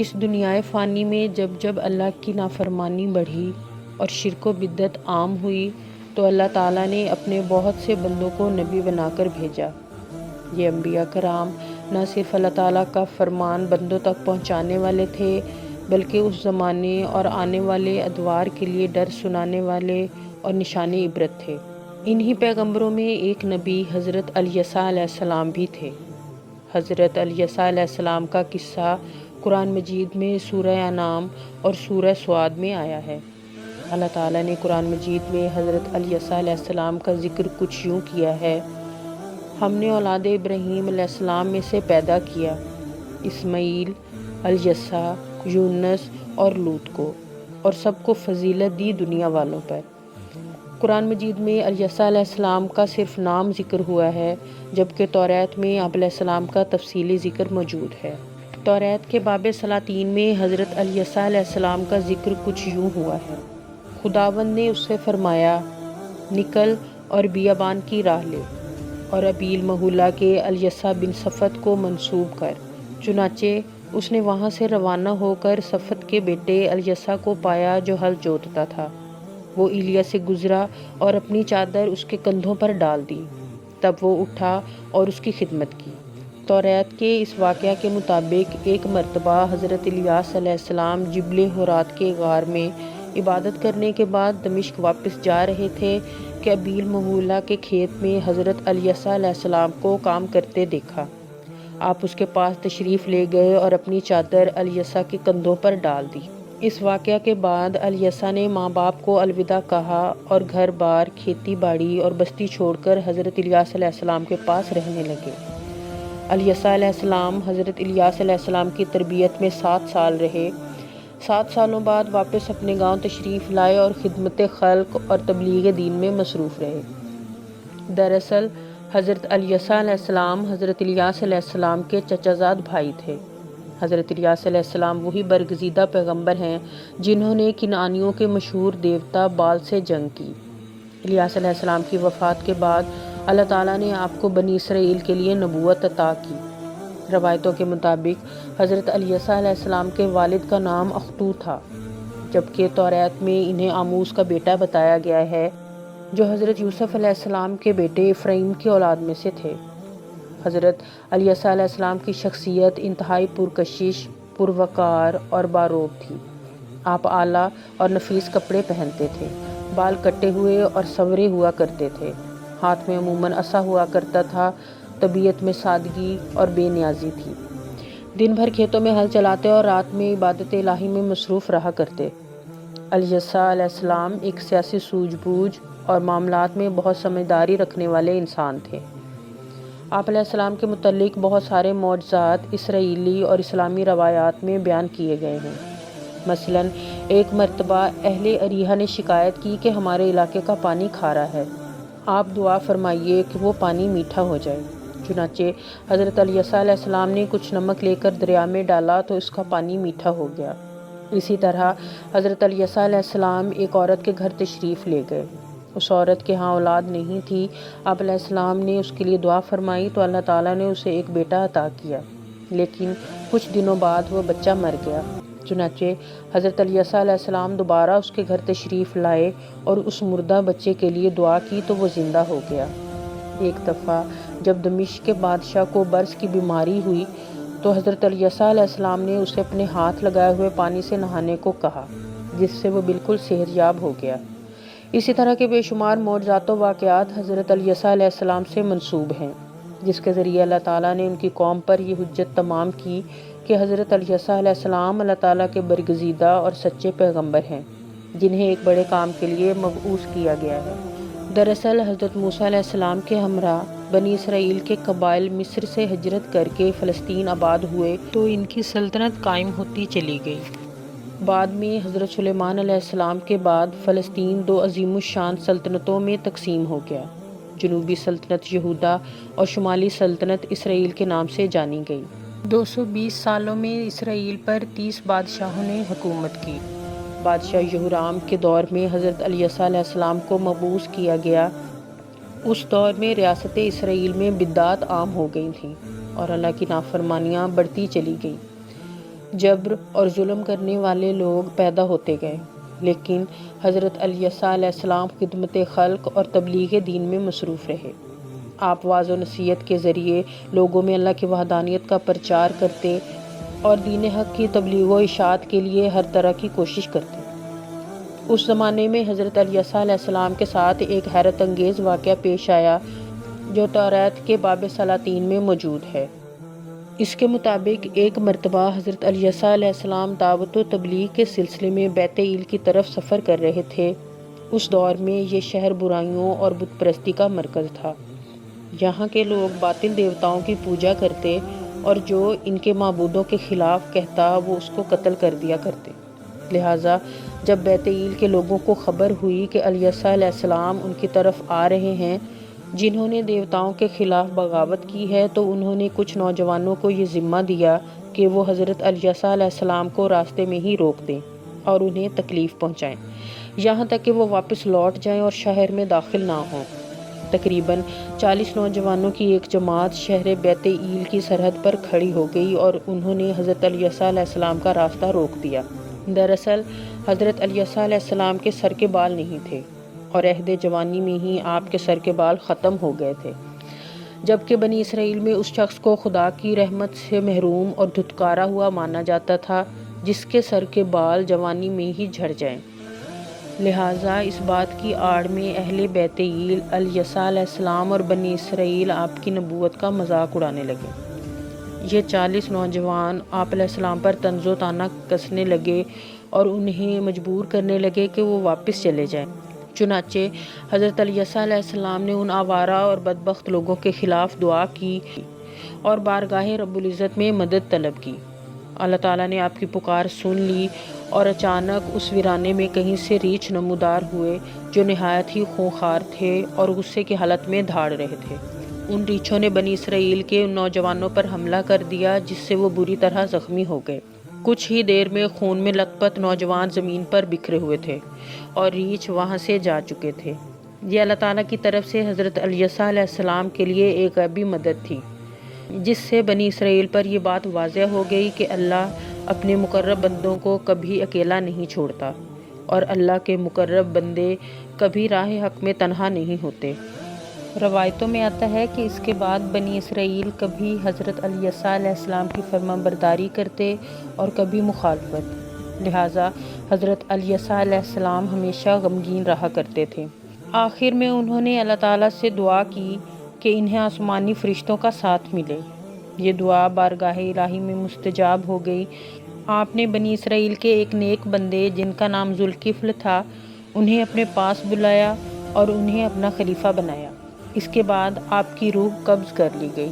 اس دنیائے فانی میں جب جب اللہ کی نافرمانی بڑھی اور شرک و بدعت عام ہوئی تو اللہ تعالیٰ نے اپنے بہت سے بندوں کو نبی بنا کر بھیجا۔ یہ انبیاء کرام نہ صرف اللہ تعالیٰ کا فرمان بندوں تک پہنچانے والے تھے بلکہ اس زمانے اور آنے والے ادوار کے لیے ڈر سنانے والے اور نشان عبرت تھے۔ انہی پیغمبروں میں ایک نبی حضرت الیسیٰ علیہ السلام بھی تھے۔ حضرت الیسیٰ علیہ السلام کا قصہ قرآن مجید میں سورہ انعام اور سورہ صاد میں آیا ہے۔ اللہ تعالیٰ نے قرآن مجید میں حضرت الیسیٰ علیہ السلام کا ذکر کچھ یوں کیا ہے: ہم نے اولاد ابراہیم علیہ السلام میں سے پیدا کیا اسماعیل، الیسیٰ، یونس اور لوط کو، اور سب کو فضیلت دی دنیا والوں پر۔ قرآن مجید میں الیسیٰ علیہ السلام کا صرف نام ذکر ہوا ہے جبکہ توریت میں آپ علیہ السلام کا تفصیلی ذکر موجود ہے۔ توریت کے باب سلاطین میں حضرت الیسیٰ علیہ السلام کا ذکر کچھ یوں ہوا ہے: خداوند نے اس سے فرمایا، نکل اور بیابان کی راہ لے اور ابیل مہولہ کے الیسیٰ بن صفت کو منسوب کر۔ چنانچہ اس نے وہاں سے روانہ ہو کر صفت کے بیٹے الیسیٰ کو پایا جو ہل جوتتا تھا۔ وہ ایلیا سے گزرا اور اپنی چادر اس کے کندھوں پر ڈال دی، تب وہ اٹھا اور اس کی خدمت کی۔ توریت کے اس واقعہ کے مطابق ایک مرتبہ حضرت الیاس علیہ السلام جبل حرات کے غار میں عبادت کرنے کے بعد دمشق واپس جا رہے تھے کہ ابیل مہولہ کے کھیت میں حضرت الیسیٰ علیہ السلام کو کام کرتے دیکھا۔ آپ اس کے پاس تشریف لے گئے اور اپنی چادر الیسیٰ کے کندھوں پر ڈال دی۔ اس واقعہ کے بعد الیسیٰ نے ماں باپ کو الوداع کہا اور گھر بار، کھیتی باڑی اور بستی چھوڑ کر حضرت الیاس علیہ السلام کے پاس رہنے لگے۔ الیسیٰ علیہ السلام حضرت الیاس علیہ السلام کی تربیت میں 7 سال رہے۔ 7 سالوں بعد واپس اپنے گاؤں تشریف لائے اور خدمت خلق اور تبلیغ دین میں مصروف رہے۔ دراصل حضرت الیسیٰ علیہ السلام حضرت الیاس علیہ السلام کے چچا زاد بھائی تھے۔ حضرت الیاس علیہ السلام وہی برگزیدہ پیغمبر ہیں جنہوں نے کنعانیوں کے مشہور دیوتا بال سے جنگ کی۔ الیاس علیہ السلام کی وفات کے بعد اللہ تعالیٰ نے آپ کو بنی اسرائیل کے لیے نبوت عطا کی۔ روایتوں کے مطابق حضرت الیسیٰ علیہ السلام کے والد کا نام اختو تھا، جبکہ توریت میں انہیں آموز کا بیٹا بتایا گیا ہے جو حضرت یوسف علیہ السلام کے بیٹے افرایم کی اولاد میں سے تھے۔ حضرت الیسیٰ علیہ السلام کی شخصیت انتہائی پرکشش، پروقار اور باروب تھی۔ آپ اعلیٰ اور نفیس کپڑے پہنتے تھے، بال کٹے ہوئے اور سنورے ہوا کرتے تھے، ہاتھ میں عموماً عصا ہوا کرتا تھا۔ طبیعت میں سادگی اور بے نیازی تھی۔ دن بھر کھیتوں میں ہل چلاتے اور رات میں عبادت الہی میں مصروف رہا کرتے۔ الیسیٰ علیہ السلام ایک سیاسی سوجھ بوجھ اور معاملات میں بہت سمجھداری رکھنے والے انسان تھے۔ آپ علیہ السلام کے متعلق بہت سارے معجزات اسرائیلی اور اسلامی روایات میں بیان کیے گئے ہیں۔ مثلاً ایک مرتبہ اہل اریحا نے شکایت کی کہ ہمارے علاقے کا پانی کھارا ہے، آپ دعا فرمائیے کہ وہ پانی میٹھا ہو جائے۔ چنانچہ حضرت الیسیٰ علیہ السلام نے کچھ نمک لے کر دریا میں ڈالا تو اس کا پانی میٹھا ہو گیا۔ اسی طرح حضرت الیسیٰ علیہ السلام ایک عورت کے گھر تشریف لے گئے۔ اس عورت کے ہاں اولاد نہیں تھی۔ آپ علیہ السلام نے اس کے لیے دعا فرمائی تو اللہ تعالیٰ نے اسے ایک بیٹا عطا کیا، لیکن کچھ دنوں بعد وہ بچہ مر گیا۔ چنانچہ حضرت الیسیٰ علیہ السلام دوبارہ اس کے گھر تشریف لائے اور اس مردہ بچے کے لیے دعا کی تو وہ زندہ ہو گیا۔ ایک دفعہ جب دمشق کے بادشاہ کو برص کی بیماری ہوئی تو حضرت الیسیٰ علیہ السلام نے اسے اپنے ہاتھ لگائے ہوئے پانی سے نہانے کو کہا، جس سے وہ بالکل صحت یاب ہو گیا۔ اسی طرح کے بے شمار معجزات و واقعات حضرت الیسیٰ علیہ السلام سے منسوب ہیں، جس کے ذریعے اللہ تعالیٰ نے ان کی قوم پر یہ حجت تمام کی کہ حضرت الیسیٰ علیہ السلام اللہ تعالیٰ کے برگزیدہ اور سچے پیغمبر ہیں جنہیں ایک بڑے کام کے لیے مبعوث کیا گیا ہے۔ دراصل حضرت موسیٰ علیہ السلام کے ہمراہ بنی اسرائیل کے قبائل مصر سے ہجرت کر کے فلسطین آباد ہوئے تو ان کی سلطنت قائم ہوتی چلی گئی۔ بعد میں حضرت سلیمان علیہ السلام کے بعد فلسطین 2 عظیم الشان سلطنتوں میں تقسیم ہو گیا۔ جنوبی سلطنت یہودا اور شمالی سلطنت اسرائیل کے نام سے جانی گئی۔ 220 سالوں میں اسرائیل پر 30 بادشاہوں نے حکومت کی۔ بادشاہ یہورام کے دور میں حضرت الیسیٰ علیہ السلام کو مبعوث کیا گیا۔ اس دور میں ریاست اسرائیل میں بدعات عام ہو گئی تھیں اور اللہ کی نافرمانیاں بڑھتی چلی گئیں۔ جبر اور ظلم کرنے والے لوگ پیدا ہوتے گئے، لیکن حضرت عیسیٰ علیہ السلام خدمت خلق اور تبلیغ دین میں مصروف رہے۔ آپ وعظ و نصیحت کے ذریعے لوگوں میں اللہ کی وحدانیت کا پرچار کرتے اور دین حق کی تبلیغ و اشاعت کے لیے ہر طرح کی کوشش کرتے۔ اس زمانے میں حضرت عیسیٰ علیہ السلام کے ساتھ ایک حیرت انگیز واقعہ پیش آیا جو توریت کے باب سلاطین میں موجود ہے۔ اس کے مطابق ایک مرتبہ حضرت عیسیٰ علیہ السلام دعوت و تبلیغ کے سلسلے میں بیت ایل کی طرف سفر کر رہے تھے۔ اس دور میں یہ شہر برائیوں اور بت پرستی کا مرکز تھا۔ یہاں کے لوگ باطل دیوتاؤں کی پوجا کرتے اور جو ان کے معبودوں کے خلاف کہتا وہ اس کو قتل کر دیا کرتے۔ لہٰذا جب بیت ایل کے لوگوں کو خبر ہوئی کہ عیسیٰ علیہ السلام ان کی طرف آ رہے ہیں جنہوں نے دیوتاؤں کے خلاف بغاوت کی ہے، تو انہوں نے کچھ نوجوانوں کو یہ ذمہ دیا کہ وہ حضرت عیسیٰ علیہ السلام کو راستے میں ہی روک دیں اور انہیں تکلیف پہنچائیں، یہاں تک کہ وہ واپس لوٹ جائیں اور شہر میں داخل نہ ہوں۔ تقریباً 40 نوجوانوں کی ایک جماعت شہر بیت ایل کی سرحد پر کھڑی ہو گئی اور انہوں نے حضرت عیسیٰ علیہ السلام کا راستہ روک دیا۔ دراصل حضرت عیسیٰ علیہ السلام کے سر کے بال نہیں تھے اور عہد جوانی میں ہی آپ کے سر کے بال ختم ہو گئے تھے، جبکہ بنی اسرائیل میں اس شخص کو خدا کی رحمت سے محروم اور دھتکارا ہوا مانا جاتا تھا جس کے سر کے بال جوانی میں ہی جھڑ جائیں۔ لہٰذا اس بات کی آڑ میں اہل بیت ایل عیسیٰ علیہ السلام اور بنی اسرائیل آپ کی نبوت کا مذاق اڑانے لگے۔ یہ 40 نوجوان آپ علیہ السلام پر طنز و طعنہ کسنے لگے اور انہیں مجبور کرنے لگے کہ وہ واپس چلے جائیں۔ چنانچہ حضرت عیسیٰ علیہ السلام نے ان آوارہ اور بدبخت لوگوں کے خلاف دعا کی اور بارگاہ رب العزت میں مدد طلب کی۔ اللہ تعالیٰ نے آپ کی پکار سن لی اور اچانک اس ویرانے میں کہیں سے ریچھ نمودار ہوئے جو نہایت ہی خونخوار تھے اور غصے کی حالت میں دھاڑ رہے تھے۔ ان ریچھوں نے بنی اسرائیل کے ان نوجوانوں پر حملہ کر دیا جس سے وہ بری طرح زخمی ہو گئے۔ کچھ ہی دیر میں خون میں لت پت نوجوان زمین پر بکھرے ہوئے تھے اور ریچھ وہاں سے جا چکے تھے۔ یہ اللہ تعالیٰ کی طرف سے حضرت عیسیٰ علیہ السلام کے لیے ایک غیبی مدد تھی، جس سے بنی اسرائیل پر یہ بات واضح ہو گئی کہ اللہ اپنے مقرب بندوں کو کبھی اکیلا نہیں چھوڑتا اور اللہ کے مقرب بندے کبھی راہ حق میں تنہا نہیں ہوتے۔ روایتوں میں آتا ہے کہ اس کے بعد بنی اسرائیل کبھی حضرت عیسیٰ علیہ السلام کی فرمان برداری کرتے اور کبھی مخالفت، لہٰذا حضرت عیسیٰ علیہ السلام ہمیشہ غمگین رہا کرتے تھے۔ آخر میں انہوں نے اللہ تعالیٰ سے دعا کی کہ انہیں آسمانی فرشتوں کا ساتھ ملے۔ یہ دعا بارگاہ الہی میں مستجاب ہو گئی۔ آپ نے بنی اسرائیل کے ایک نیک بندے جن کا نام ذوالکفل تھا انہیں اپنے پاس بلایا اور انہیں اپنا خلیفہ بنایا۔ اس کے بعد آپ کی روح قبض کر لی گئی۔